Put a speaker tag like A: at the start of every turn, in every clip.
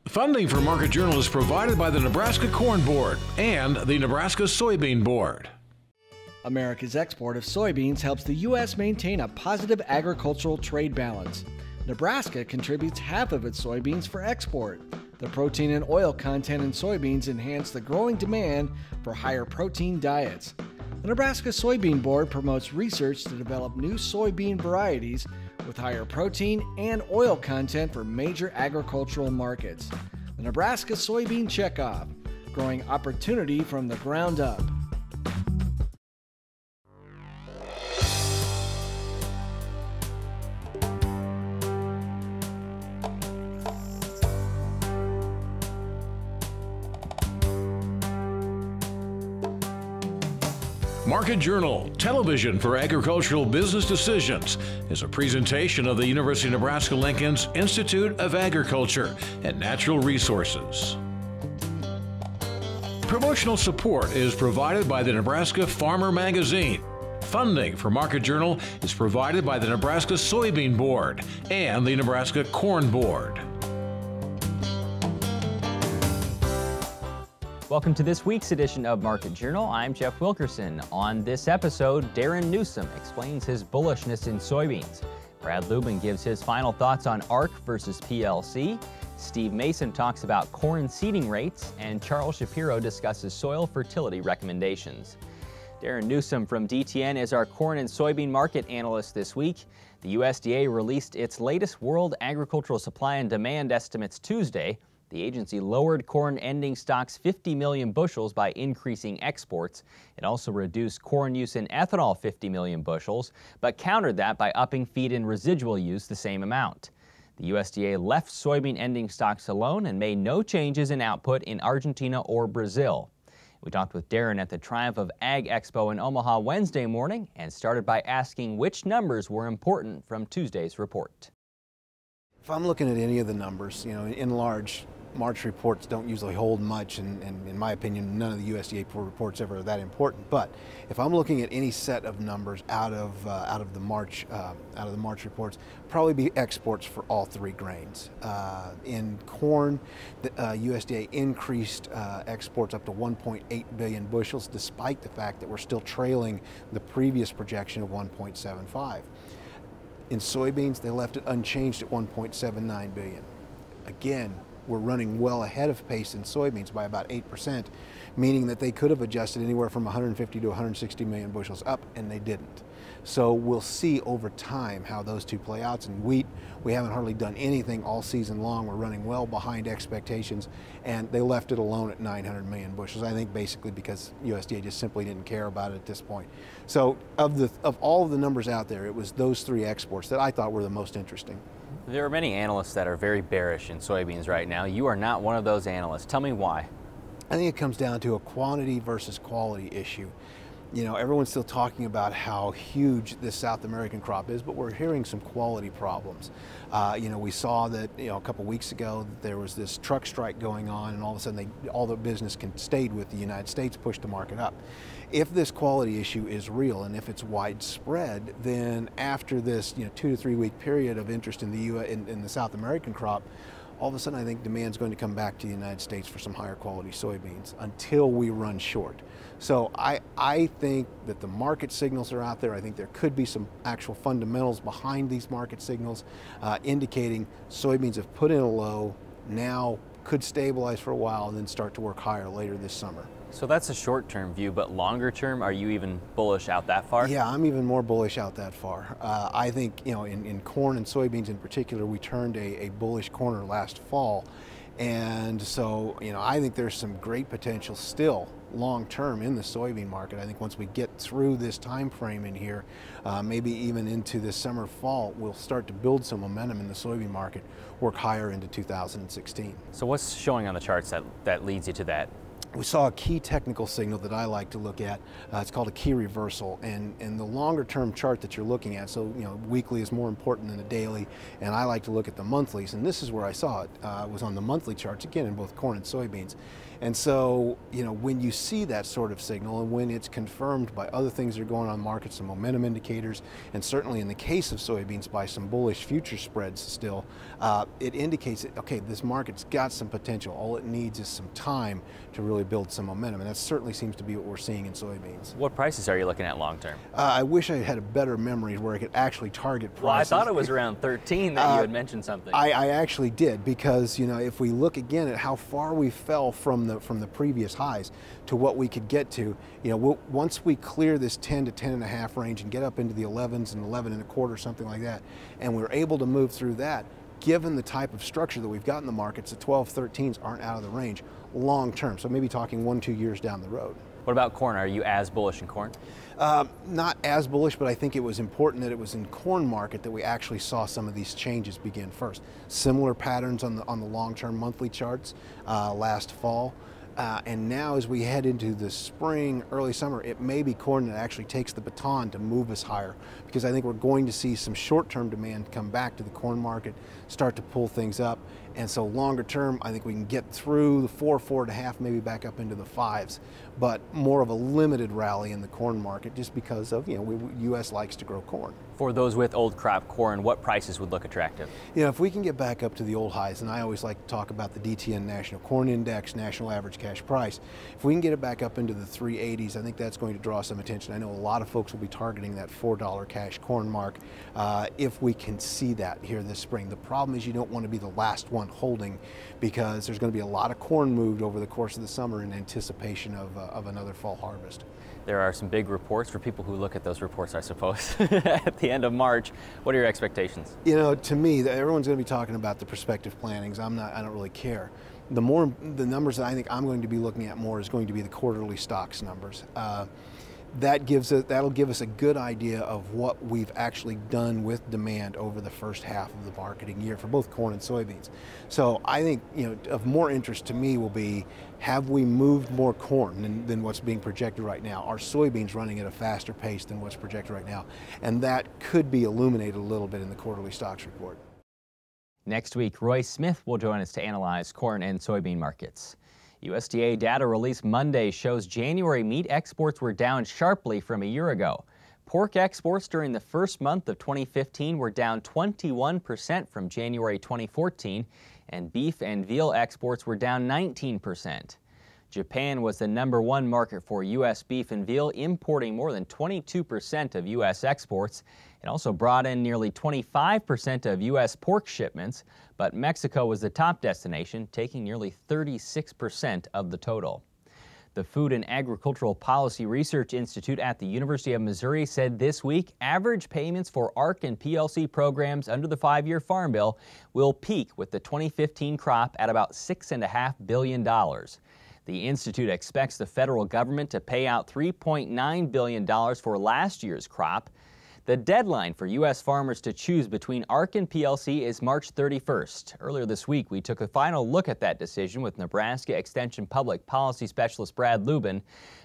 A: Funding for Market Journal is provided by the Nebraska Corn Board and the Nebraska Soybean Board.
B: America's export of soybeans helps the U.S. maintain a positive agricultural trade balance. Nebraska contributes half of its soybeans for export. The protein and oil content in soybeans enhance the growing demand for higher protein diets. The Nebraska Soybean Board promotes research to develop new soybean varieties with higher protein and oil content for major agricultural markets. The Nebraska Soybean Checkoff, growing opportunity from the ground up.
A: Market Journal, Television for Agricultural Business Decisions, is a presentation of the University of Nebraska-Lincoln's Institute of Agriculture and Natural Resources. Promotional support is provided by the Nebraska Farmer Magazine. Funding for Market Journal is provided by the Nebraska Soybean Board and the Nebraska Corn Board.
C: Welcome to this week's edition of Market Journal. I'm Jeff Wilkerson. On this episode, Darin Newsom explains his bullishness in soybeans. Brad Lubben gives his final thoughts on ARC versus PLC. Steve Mason talks about corn seeding rates, and Charles Shapiro discusses soil fertility recommendations. Darin Newsom from DTN is our corn and soybean market analyst this week. The USDA released its latest world agricultural supply and demand estimates Tuesday. The agency lowered corn ending stocks 50 million bushels by increasing exports. It also reduced corn use in ethanol 50 million bushels, but countered that by upping feed and residual use the same amount. The USDA left soybean ending stocks alone and made no changes in output in Argentina or Brazil. We talked with Darin at the Triumph of Ag Expo in Omaha Wednesday morning and started by asking which numbers were important from Tuesday's report.
D: If I'm looking at any of the numbers, in large, March reports don't usually hold much, and in my opinion, none of the USDA reports ever are that important. But if I'm looking at any set of numbers out of the March reports, probably be exports for all three grains. In corn, the USDA increased exports up to 1.8 billion bushels, despite the fact that we're still trailing the previous projection of 1.75. In soybeans, they left it unchanged at 1.79 billion. Again, we're running well ahead of pace in soybeans by about 8%, meaning that they could have adjusted anywhere from 150 to 160 million bushels up, and they didn't. So we'll see over time how those two play out. In wheat, we haven't hardly done anything all season long. We're running well behind expectations, and they left it alone at 900 million bushels, I think basically because USDA just simply didn't care about it at this point. So of all of the numbers out there, it was those three exports that I thought were the most interesting.
C: There are many analysts that are very bearish in soybeans right now. You are not one of those analysts. Tell me why.
D: I think it comes down to a quantity versus quality issue. Everyone's still talking about how huge this South American crop is, but we're hearing some quality problems. We saw that, a couple weeks ago that there was this truck strike going on, and all of a sudden all the business stayed with the United States, pushed the market up. If this quality issue is real and if it's widespread, then after this 2 to 3 week period of interest in the South American crop, all of a sudden I think demand's going to come back to the United States for some higher quality soybeans until we run short. So I think that the market signals are out there. I think there could be some actual fundamentals behind these market signals indicating soybeans have put in a low, now could stabilize for a while and then start to work higher later this summer.
C: So that's a short-term view, but longer term, are you even bullish out that far?
D: Yeah, I'm even more bullish out that far. I think, in corn and soybeans in particular, we turned a bullish corner last fall. And so, I think there's some great potential still long-term in the soybean market. I think once we get through this time frame in here, maybe even into this summer, fall, we'll start to build some momentum in the soybean market, work higher into 2016.
C: So what's showing on the charts that leads you to that?
D: we saw a key technical signal that I like to look at. It's called a key reversal, and the longer term chart that you're looking at, so weekly is more important than the daily, and I like to look at the monthlies, and this is where I saw it. It was on the monthly charts, again, in both corn and soybeans. And so, when you see that sort of signal, and when it's confirmed by other things that are going on in the market, some momentum indicators, and certainly in the case of soybeans by some bullish future spreads still, it indicates that, okay, this market's got some potential. All it needs is some time to really build some momentum, and that certainly seems to be what we're seeing in soybeans.
C: What prices are you looking at long term?
D: I wish I had a better memory where I could actually target prices.
C: Well, I thought it was around 13 that you had mentioned something.
D: I actually did, because if we look again at how far we fell from the previous highs to what we could get to, once we clear this 10 to 10.5 range and get up into the 11s and 11.25, something like that, and we're able to move through that, given the type of structure that we've got in the markets, the 12, 13s aren't out of the range long term. So maybe talking 1-2 years down the road.
C: What about corn? Are you as bullish in corn?
D: Not as bullish, but I think it was important that it was in corn market that we actually saw some of these changes begin first. Similar patterns on the long-term monthly charts last fall. And now as we head into the spring, early summer, it may be corn that actually takes the baton to move us higher, because I think we're going to see some short-term demand come back to the corn market, start to pull things up. And so longer term, I think we can get through the 4.5, maybe back up into the 5s, but more of a limited rally in the corn market just because of, U.S. likes to grow corn.
C: For those with old crop corn, what prices would look attractive?
D: If we can get back up to the old highs, and I always like to talk about the DTN National Corn Index, National Average Cash Price, if we can get it back up into the 380s, I think that's going to draw some attention. I know a lot of folks will be targeting that $4 cash corn mark if we can see that here this spring. The problem is you don't want to be the last one holding, because there's going to be a lot of corn moved over the course of the summer in anticipation of another fall harvest.
C: There are some big reports for people who look at those reports, I suppose, at the end of March. What are your expectations?
D: To me, everyone's going to be talking about the prospective plantings. I don't really care. The numbers that I think I'm going to be looking at more is going to be the quarterly stocks numbers. That'll give us a good idea of what we've actually done with demand over the first half of the marketing year for both corn and soybeans. So I think, of more interest to me will be, have we moved more corn than what's being projected right now? Are soybeans running at a faster pace than what's projected right now? And that could be illuminated a little bit in the quarterly stocks report.
C: Next week, Roy Smith will join us to analyze corn and soybean markets. USDA data released Monday shows January meat exports were down sharply from a year ago. Pork exports during the first month of 2015 were down 21% from January 2014, and beef and veal exports were down 19%. Japan was the #1 market for U.S. beef and veal, importing more than 22% of U.S. exports. It also brought in nearly 25% of U.S. pork shipments, but Mexico was the top destination, taking nearly 36% of the total. The Food and Agricultural Policy Research Institute at the University of Missouri said this week average payments for ARC and PLC programs under the 5-year Farm Bill will peak with the 2015 crop at about $6.5 billion. The institute expects the federal government to pay out $3.9 billion for last year's crop. The deadline for U.S. farmers to choose between ARC and PLC is March 31st. Earlier this week, we took a final look at that decision with Nebraska Extension Public Policy Specialist Brad Lubben.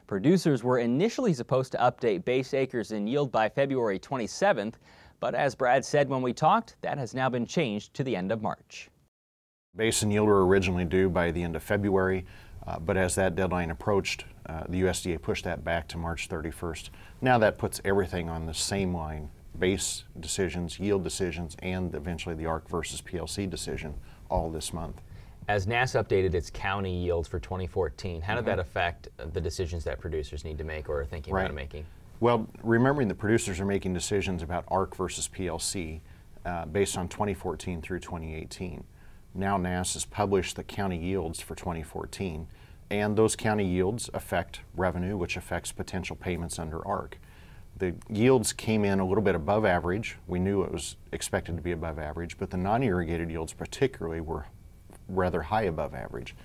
C: Producers were initially supposed to update base acres and yield by February 27th, but as Brad said when we talked, that has now been changed to the end of March.
E: Base and yield were originally due by the end of February. But as that deadline approached, the USDA pushed that back to March 31st. Now that puts everything on the same line: base decisions, yield decisions, and eventually the ARC versus PLC decision all this month.
C: As NASS updated its county yields for 2014, how did that affect the decisions that producers need to make or are thinking about making?
E: Well, remembering the producers are making decisions about ARC versus PLC based on 2014 through 2018. Now NASS has published the county yields for 2014, and those county yields affect revenue, which affects potential payments under ARC. The yields came in a little bit above average. We knew it was expected to be above average, but the non-irrigated yields particularly were rather high above average.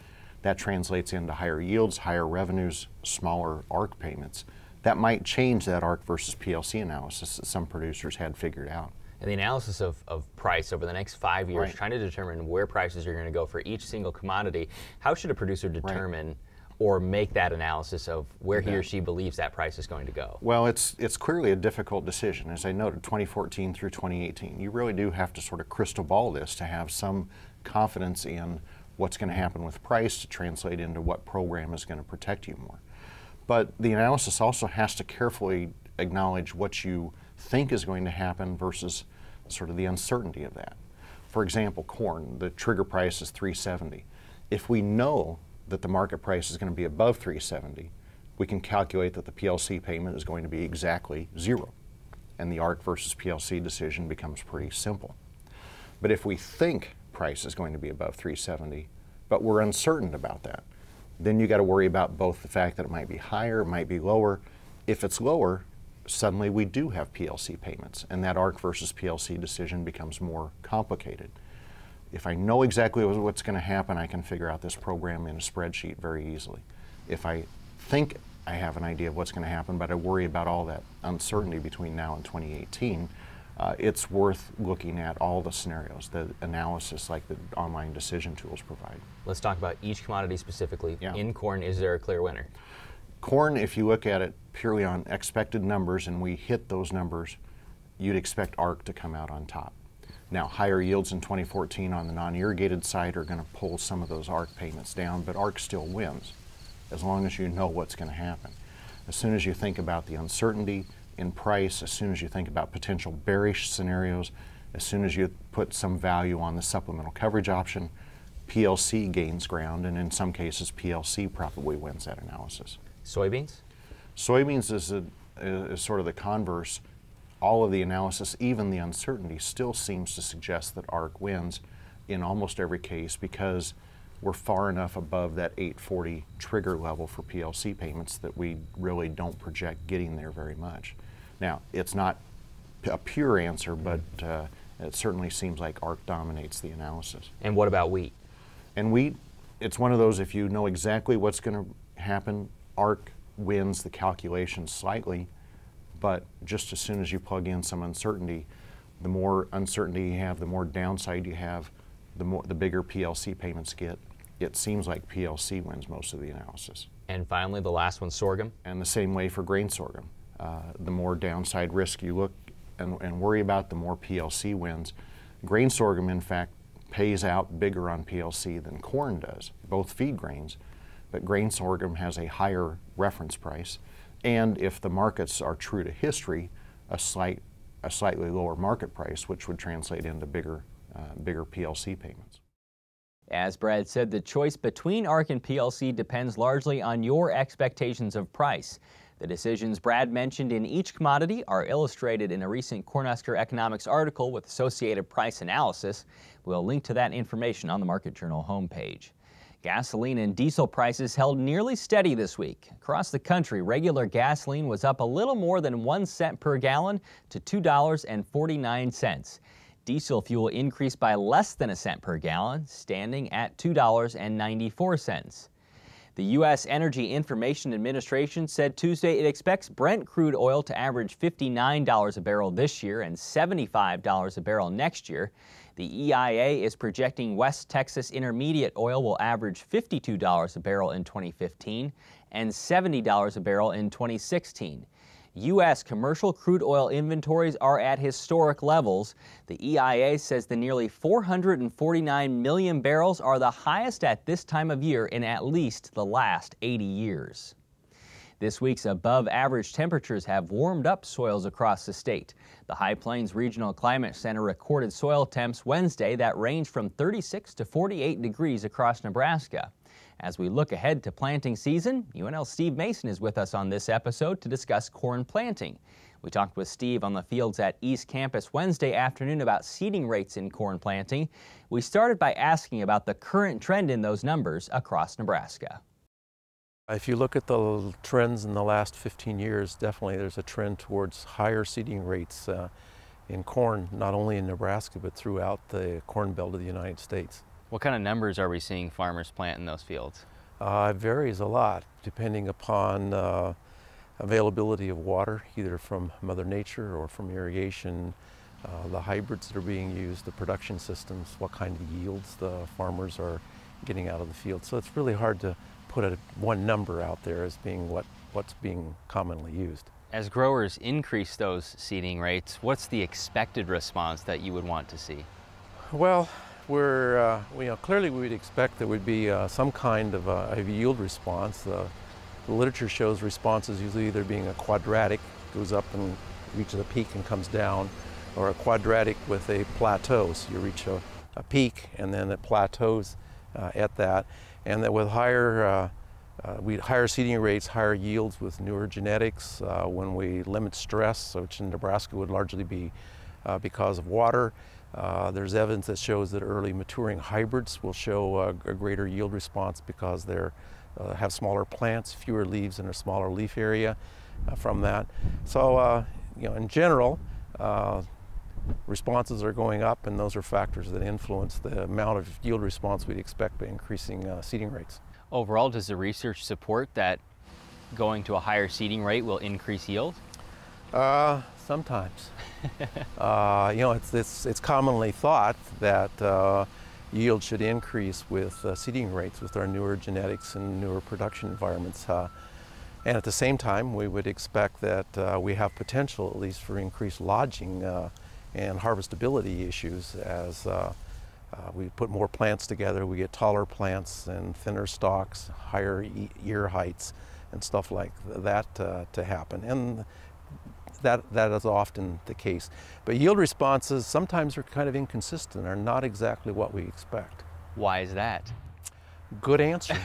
E: That translates into higher yields, higher revenues, smaller ARC payments. That might change that ARC versus PLC analysis that some producers had figured out.
C: And the analysis of price over the next 5 years, trying to determine where prices are going to go for each single commodity. How should a producer determine or make that analysis of where he or she believes that price is going to go?
E: Well, it's clearly a difficult decision. As I noted, 2014 through 2018, you really do have to sort of crystal ball this to have some confidence in what's going to happen with price to translate into what program is going to protect you more. But the analysis also has to carefully acknowledge what you think is going to happen versus sort of the uncertainty of that. For example, corn, the trigger price is $3.70. If we know that the market price is going to be above $3.70, we can calculate that the PLC payment is going to be exactly zero. And the ARC versus PLC decision becomes pretty simple. But if we think price is going to be above $3.70, but we're uncertain about that, then you got to worry about both the fact that it might be higher, it might be lower. If it's lower, suddenly we do have PLC payments, and that ARC versus PLC decision becomes more complicated. If I know exactly what's going to happen, I can figure out this program in a spreadsheet very easily. If I think I have an idea of what's going to happen, but I worry about all that uncertainty between now and 2018, it's worth looking at all the scenarios, the analysis like the online decision tools provide.
C: Let's talk about each commodity specifically.
E: Yeah.
C: In corn, is there a clear winner?
E: Corn, if you look at it purely on expected numbers and we hit those numbers, you'd expect ARC to come out on top. Now, higher yields in 2014 on the non-irrigated side are going to pull some of those ARC payments down, but ARC still wins as long as you know what's going to happen. As soon as you think about the uncertainty in price, as soon as you think about potential bearish scenarios, as soon as you put some value on the supplemental coverage option, PLC gains ground, and in some cases PLC probably wins that analysis.
C: Soybeans?
E: Soybeans is sort of the converse. All of the analysis, even the uncertainty, still seems to suggest that ARC wins in almost every case because we're far enough above that 840 trigger level for PLC payments that we really don't project getting there very much. Now, it's not a pure answer, but it certainly seems like ARC dominates the analysis.
C: And what about wheat?
E: And wheat, it's one of those, if you know exactly what's going to happen, ARC wins the calculation slightly, but just as soon as you plug in some uncertainty, the more uncertainty you have, the more downside you have, the bigger PLC payments get. It seems like PLC wins most of the analysis.
C: And finally, the last one, sorghum?
E: And the same way for grain sorghum. The more downside risk you look and worry about, the more PLC wins. Grain sorghum, in fact, pays out bigger on PLC than corn does, both feed grains, but grain sorghum has a higher reference price. And if the markets are true to history, a slightly lower market price, which would translate into bigger PLC payments.
C: As Brad said, the choice between ARC and PLC depends largely on your expectations of price. The decisions Brad mentioned in each commodity are illustrated in a recent Cornhusker Economics article with associated price analysis. We'll link to that information on the Market Journal homepage. Gasoline and diesel prices held nearly steady this week. Across the country, regular gasoline was up a little more than 1 cent per gallon to $2.49. Diesel fuel increased by less than a cent per gallon, standing at $2.94. The U.S. Energy Information Administration said Tuesday it expects Brent crude oil to average $59 a barrel this year and $75 a barrel next year. The EIA is projecting West Texas Intermediate oil will average $52 a barrel in 2015 and $70 a barrel in 2016. U.S. commercial crude oil inventories are at historic levels. The EIA says the nearly 449 million barrels are the highest at this time of year in at least the last 80 years. This week's above-average temperatures have warmed up soils across the state. The High Plains Regional Climate Center recorded soil temps Wednesday that range from 36 to 48 degrees across Nebraska. As we look ahead to planting season, UNL's Steve Mason is with us on this episode to discuss corn planting. We talked with Steve on the fields at East Campus Wednesday afternoon about seeding rates in corn planting. We started by asking about the current trend in those numbers across Nebraska.
F: If you look at the trends in the last 15 years, definitely there's a trend towards higher seeding rates in corn, not only in Nebraska, but throughout the Corn Belt of the United States.
C: What kind of numbers are we seeing farmers plant in those fields?
F: It varies a lot depending upon availability of water, either from Mother Nature or from irrigation, the hybrids that are being used, the production systems, what kind of yields the farmers are getting out of the field. So it's really hard to put one number out there as being what's being commonly used.
C: As growers increase those seeding rates, what's the expected response that you would want to see?
F: Well, clearly we would expect there would be some kind of a yield response. The literature shows responses usually either being a quadratic, goes up and reaches a peak and comes down, or a quadratic with a plateau. So you reach a peak and then it plateaus at that. And that with higher seeding rates, higher yields with newer genetics, when we limit stress, which in Nebraska would largely be because of water. There's evidence that shows that early maturing hybrids will show a greater yield response because they have smaller plants, fewer leaves, and a smaller leaf area from that. So, in general, responses are going up, and those are factors that influence the amount of yield response we'd expect by increasing seeding rates. Overall, does the research support that going to a higher seeding rate will increase yield? Sometimes. It's commonly thought that yield should increase with seeding rates with our newer genetics and newer production environments. And at the same time, we would expect that we have potential, at least, for increased lodging and harvestability issues as we put more plants together. We get taller plants and thinner stalks, higher ear heights, and stuff like that to happen. And that is often the case. But yield responses sometimes are kind of inconsistent, are not exactly what we expect. Why is that? Good answer.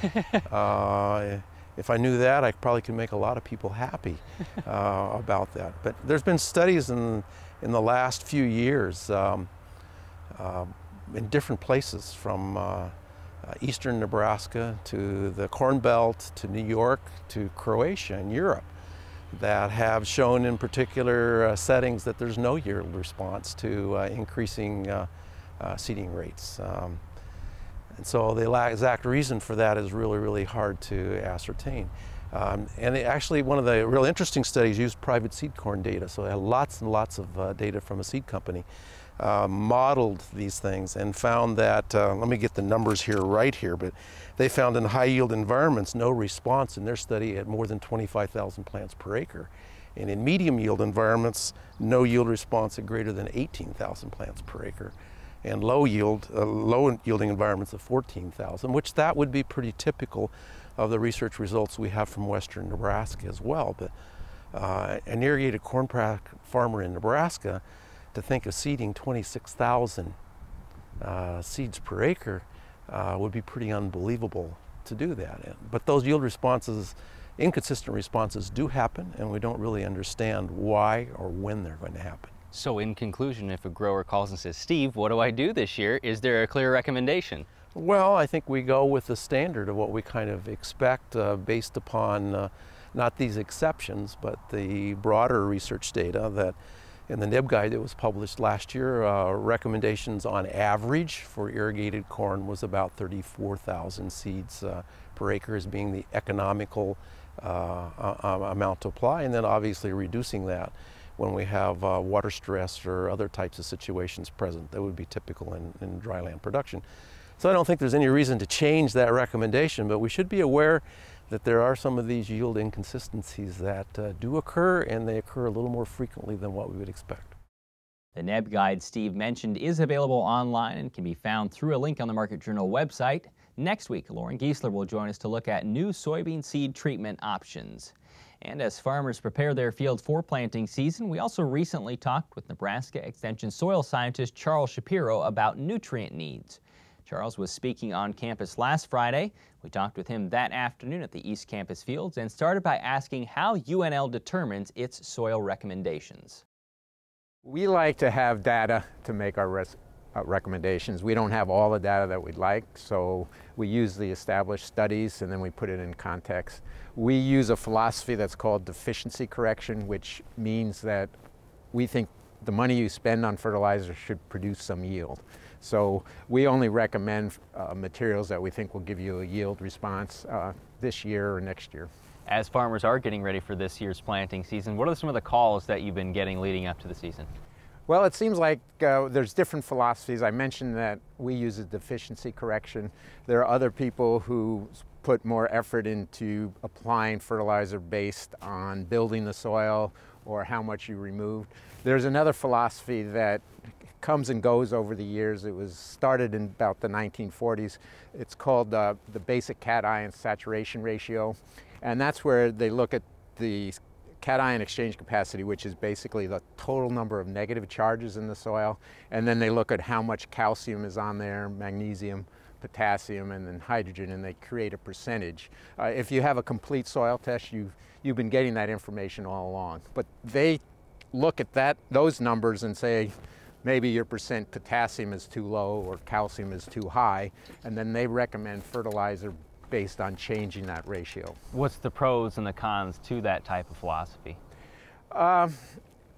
F: If I knew that, I probably could make a lot of people happy about that. But there's been studies in the last few years in different places, from eastern Nebraska to the Corn Belt to New York to Croatia and Europe, that have shown in particular settings that there's no yield response to increasing seeding rates. And so the exact reason for that is really, really hard to ascertain. Actually, one of the real interesting studies used private seed corn data, so they had lots and lots of data from a seed company, modeled these things and found that, let me get the numbers right here, but they found in high yield environments no response in their study at more than 25,000 plants per acre. And in medium yield environments, no yield response at greater than 18,000 plants per acre. And low yielding environments of 14,000, which that would be pretty typical of the research results we have from western Nebraska as well. But an irrigated corn farmer in Nebraska, to think of seeding 26,000 seeds per acre would be pretty unbelievable to do that. But those yield responses, inconsistent responses, do happen, and we don't really understand why or when they're going to happen. So in conclusion, if a grower calls and says, "Steve, what do I do this year?" is there a clear recommendation? Well, I think we go with the standard of what we kind of expect based upon not these exceptions, but the broader research data that in the NIB guide that was published last year, recommendations on average for irrigated corn was about 34,000 seeds per acre as being the economical amount to apply, and then obviously reducing that when we have water stress or other types of situations present that would be typical in dryland production. So I don't think there's any reason to change that recommendation, but we should be aware that there are some of these yield inconsistencies that do occur, and they occur a little more frequently than what we would expect. The NEB guide Steve mentioned is available online and can be found through a link on the Market Journal website. Next week, Lauren Giesler will join us to look at new soybean seed treatment options. And as farmers prepare their fields for planting season, we also recently talked with Nebraska Extension soil scientist Charles Shapiro about nutrient needs. Charles was speaking on campus last Friday. We talked with him that afternoon at the East Campus Fields and started by asking how UNL determines its soil recommendations.
G: We like to have data to make our recommendations. We don't have all the data that we'd like, so we use the established studies and then we put it in context. We use a philosophy that's called deficiency correction, which means that we think the money you spend on fertilizer should produce some yield. So we only recommend materials that we think will give you a yield response this year or next year. As farmers are getting ready for this year's planting season, what are some of the calls that you've been getting leading up to the season? Well, it seems like there's different philosophies. I mentioned that we use a deficiency correction. There are other people who put more effort into applying fertilizer based on building the soil or how much you removed. There's another philosophy that comes and goes over the years. It was started in about the 1940s. It's called the basic cation saturation ratio. And that's where they look at the cation exchange capacity, which is basically the total number of negative charges in the soil. And then they look at how much calcium is on there, magnesium, potassium, and then hydrogen, and they create a percentage. If you have a complete soil test, you've been getting that information all along. But they look at those numbers and say, maybe your percent potassium is too low or calcium is too high, and then they recommend fertilizer based on changing that ratio.
C: What's the pros and the cons to that type of philosophy?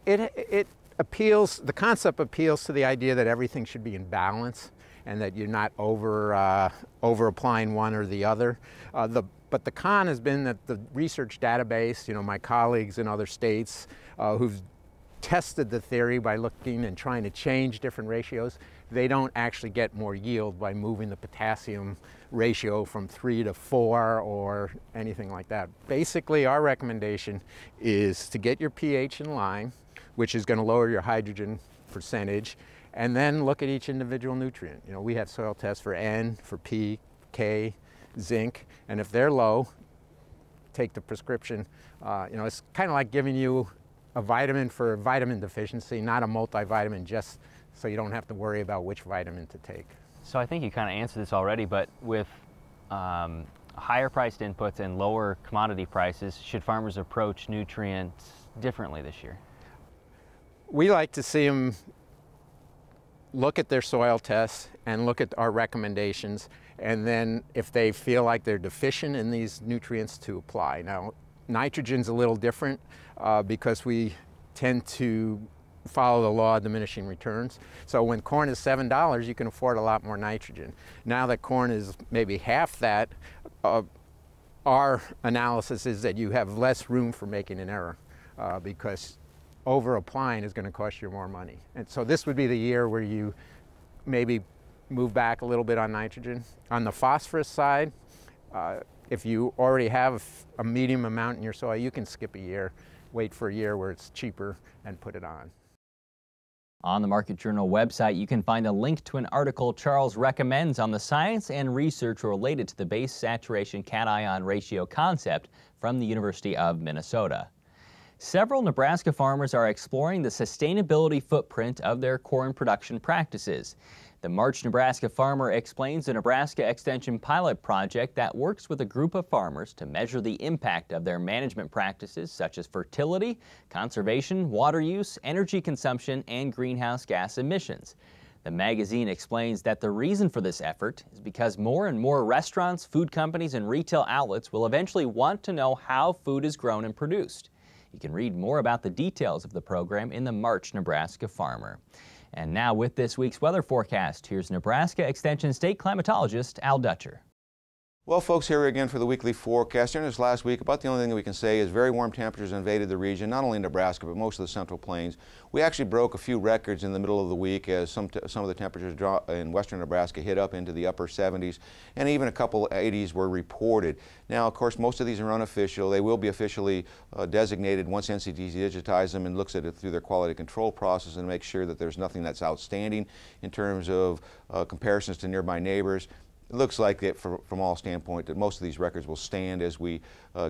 G: It appeals, the concept appeals to the idea that everything should be in balance and that you're not over applying one or the other. But the con has been that the research database, my colleagues in other states who've tested the theory by looking and trying to change different ratios, they don't actually get more yield by moving the potassium ratio from 3 to 4 or anything like that. Basically, our recommendation is to get your pH in line, which is going to lower your hydrogen percentage, and then look at each individual nutrient. We have soil tests for N, for P, K, zinc, and if they're low, take the prescription. It's kind of like giving you a vitamin for vitamin deficiency, not a multivitamin, just so you don't have to worry about which vitamin to take.
C: So I think you kind of answered this already, but with higher priced inputs and lower commodity prices, should farmers approach nutrients differently this year?
G: We like to see them look at their soil tests and look at our recommendations, and then if they feel like they're deficient in these nutrients, to apply. Now, nitrogen's a little different because we tend to follow the law of diminishing returns. So when corn is $7, you can afford a lot more nitrogen. Now that corn is maybe half that, our analysis is that you have less room for making an error because over applying is going to cost you more money. And so this would be the year where you maybe move back a little bit on nitrogen. On the phosphorus side, if you already have a medium amount in your soil, you can skip a year, wait for a year where it's cheaper, and put it on.
C: On the Market Journal website, you can find a link to an article Charles recommends on the science and research related to the base saturation cation ratio concept from the University of Minnesota. Several Nebraska farmers are exploring the sustainability footprint of their corn production practices. The March Nebraska Farmer explains the Nebraska Extension pilot project that works with a group of farmers to measure the impact of their management practices such as fertility, conservation, water use, energy consumption, and greenhouse gas emissions. The magazine explains that the reason for this effort is because more and more restaurants, food companies, and retail outlets will eventually want to know how food is grown and produced. You can read more about the details of the program in the March Nebraska Farmer. And now with this week's weather forecast, here's Nebraska Extension State Climatologist Al Dutcher.
H: Well, folks, here again for the weekly forecast. During this last week, about the only thing that we can say is very warm temperatures invaded the region, not only in Nebraska, but most of the Central Plains. We actually broke a few records in the middle of the week as some of the temperatures in western Nebraska hit up into the upper 70s, and even a couple 80s were reported. Now, of course, most of these are unofficial. They will be officially designated once NCTC digitizes them and looks at it through their quality control process and makes sure that there's nothing that's outstanding in terms of comparisons to nearby neighbors. It looks like it from all standpoint that most of these records will stand as we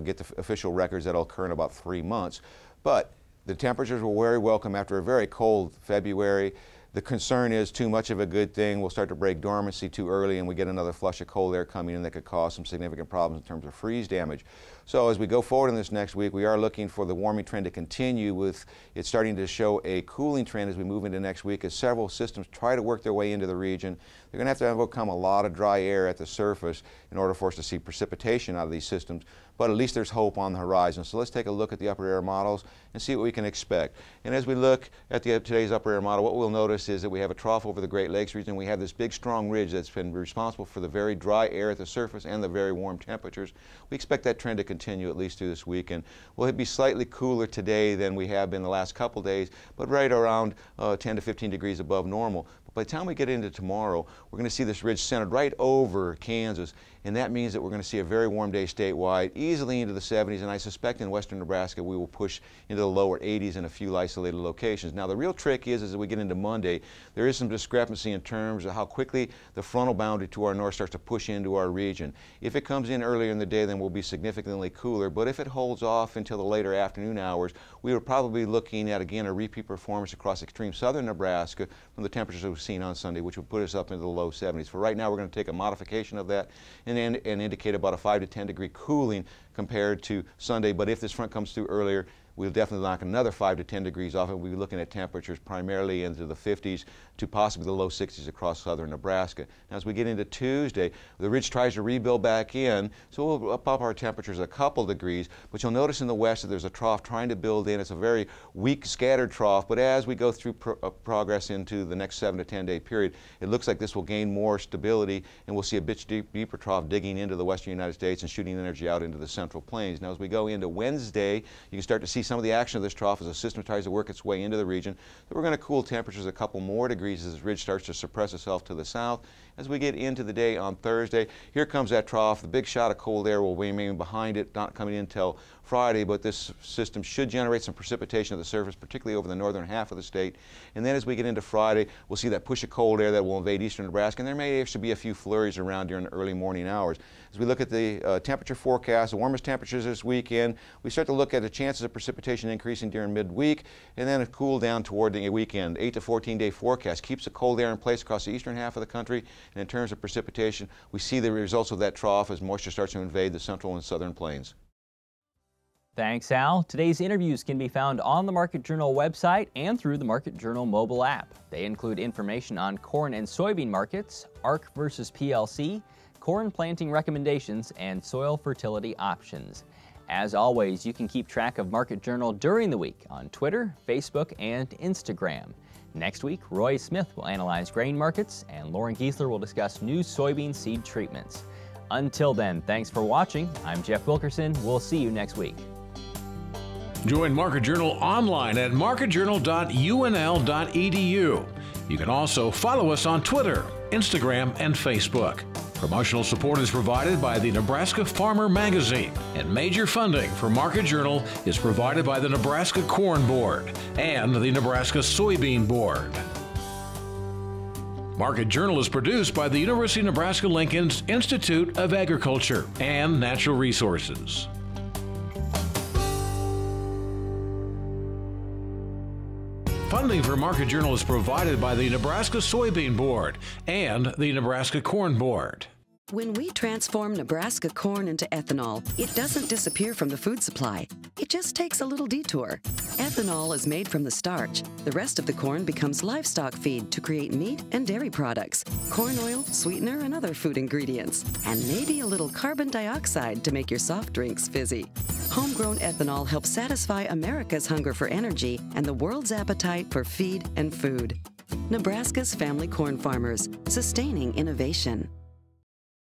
H: get the official records that'll occur in about 3 months. But the temperatures were very welcome after a very cold February. The concern is too much of a good thing. We'll start to break dormancy too early and we get another flush of cold air coming in that could cause some significant problems in terms of freeze damage. So as we go forward in this next week, we are looking for the warming trend to continue, with it starting to show a cooling trend as we move into next week as several systems try to work their way into the region. They're going to overcome a lot of dry air at the surface in order for us to see precipitation out of these systems, but at least there's hope on the horizon. So let's take a look at the upper air models and see what we can expect. And as we look at today's upper air model, what we'll notice this is that we have a trough over the Great Lakes region. We have this big strong ridge that's been responsible for the very dry air at the surface and the very warm temperatures. We expect that trend to continue at least through this weekend. We'll be slightly cooler today than we have been the last couple days, but right around 10 to 15 degrees above normal. By the time we get into tomorrow, we're going to see this ridge centered right over Kansas, and that means that we're going to see a very warm day statewide, easily into the 70s, and I suspect in western Nebraska we will push into the lower 80s in a few isolated locations. Now the real trick is as we get into Monday, there is some discrepancy in terms of how quickly the frontal boundary to our north starts to push into our region. If it comes in earlier in the day, then we'll be significantly cooler, but if it holds off until the later afternoon hours, we are probably looking at, again, a repeat performance across extreme southern Nebraska from the temperatures that we've seen on Sunday, which will put us up into the low 70s. For right now, we're going to take a modification of that and indicate about a 5 to 10 degree cooling compared to Sunday. But if this front comes through earlier, we'll definitely knock another 5 to 10 degrees off, and we'll be looking at temperatures primarily into the 50s to possibly the low 60s across southern Nebraska. Now, as we get into Tuesday, the ridge tries to rebuild back in, so we'll up our temperatures a couple degrees, but you'll notice in the west that there's a trough trying to build in. It's a very weak, scattered trough, but as we go through progress into the next 7 to 10 day period, it looks like this will gain more stability, and we'll see a bit deeper trough digging into the western United States and shooting energy out into the central plains. Now, as we go into Wednesday, you can start to see some of the action of this trough as the system tries to work its way into the region. So we're going to cool temperatures a couple more degrees as this ridge starts to suppress itself to the south. As we get into the day on Thursday, here comes that trough. The big shot of cold air will remain behind it, not coming in until Friday, but this system should generate some precipitation at the surface, particularly over the northern half of the state. And then as we get into Friday, we'll see that push of cold air that will invade eastern Nebraska, and there may actually be a few flurries around during the early morning hours. As we look at the temperature forecast, the warmest temperatures this weekend, we start to look at the chances of precipitation increasing during midweek, and then a cool down toward the weekend. 8 to 14 day forecast keeps the cold air in place across the eastern half of the country, and in terms of precipitation, we see the results of that trough as moisture starts to invade the central and southern plains.
C: Thanks, Al. Today's interviews can be found on the Market Journal website and through the Market Journal mobile app. They include information on corn and soybean markets, ARC versus PLC, corn planting recommendations, and soil fertility options. As always, you can keep track of Market Journal during the week on Twitter, Facebook, and Instagram. Next week, Roy Smith will analyze grain markets, and Lauren Giesler will discuss new soybean seed treatments. Until then, thanks for watching. I'm Jeff Wilkerson. We'll see you next week.
A: Join Market Journal online at marketjournal.unl.edu. You can also follow us on Twitter, Instagram, and Facebook. Promotional support is provided by the Nebraska Farmer Magazine, and major funding for Market Journal is provided by the Nebraska Corn Board and the Nebraska Soybean Board. Market Journal is produced by the University of Nebraska-Lincoln's Institute of Agriculture and Natural Resources. Funding for Market Journal is provided by the Nebraska Soybean Board and the Nebraska Corn Board.
I: When we transform Nebraska corn into ethanol, it doesn't disappear from the food supply. It just takes a little detour. Ethanol is made from the starch. The rest of the corn becomes livestock feed to create meat and dairy products, corn oil, sweetener, and other food ingredients, and maybe a little carbon dioxide to make your soft drinks fizzy. Homegrown ethanol helps satisfy America's hunger for energy and the world's appetite for feed and food. Nebraska's family corn farmers, sustaining innovation.